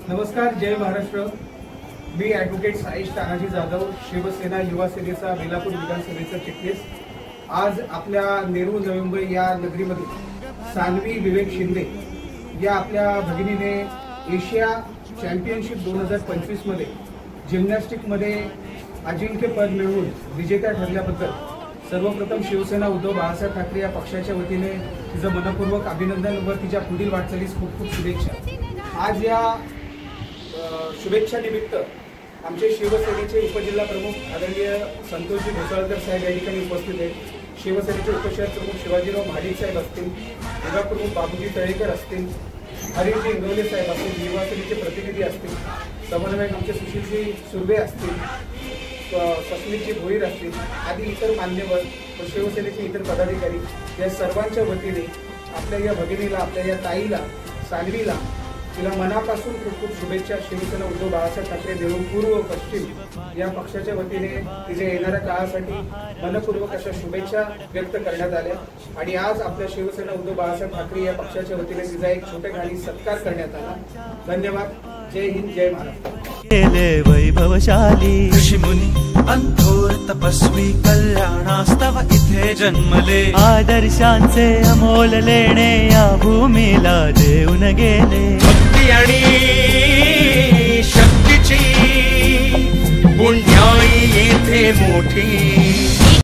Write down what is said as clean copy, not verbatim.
नमस्कार, जय महाराष्ट्र। मी ॲडव्होकेट साईश तानाजी जाधव, शिवसेना युवा सेनेचा बेलापूर विधानसभेचा चिटणीस। आज आपल्या नेहरू नवी मुंबई या नगरीमध्ये सानवी विवेक शिंदे या आपल्या भगिनीने एशिया चॅम्पियनशिप 2025 मध्ये जिम्नॅस्टिकमध्ये अजिंक्यपद मिळवून विजेता ठरल्याबद्दल सर्वप्रथम शिवसेना उद्धव बाळासाहेब ठाकरे या पक्षाच्या वतीने तिचं मनपूर्वक अभिनंदन व तिच्या पुढील वाटचालीस खूप खूप शुभेच्छा। आज या शुभेच्छा निमित्त आमचे शिवसेनेचे उपजिल्हा प्रमुख आदरणीय संतोषजी घोसाळकर साहेब या ठिकाणी उपस्थित आहेत। शिवसेनेचे उपशहर प्रमुख शिवाजीराव महाडिक साहेब असतील, विभाग प्रमुख बाबूजी तळेकर असतील, हरीशजी इंगवले साहेब असतील, युवा सेनेचे प्रतिनिधी असतील, समन्वयक आमचे सुशीलजी सुर्वे असतील, सस्मितजी भोईर असतील आदी इतर मान्यवर व शिवसेनेचे इतर पदाधिकारी या सर्वांच्या वतीने आपल्या या भगिनीला, आपल्या या ताईला, सानवीला तिला मनापासून खूप खूप शुभेच्छा। शिवसेना उद्धव बाळासाहेब ठाकरे देऊळ पूर्व पश्चिम या पक्षाच्या वतीने तिच्या येणाऱ्या काळासाठी मनपूर्वक अशा शुभेच्छा व्यक्त करण्यात आल्या आणि आज आपल्या शिवसेना उद्धव बाळासाहेब ठाकरे या पक्षाच्या वतीने तिचा एक छोटेखानी सत्कार करण्यात आला। धन्यवाद। जय हिंद, जय महाराष्ट्र। वैभवशाली ऋषिमुनी अंथोर तपस्वी कल्याणास्तव इथे जन्मले, आदर्शांचे अमोल लेणे या भूमीला देऊन गेले। भक्ती आणि शक्तीची पुण्याई येथे मोठी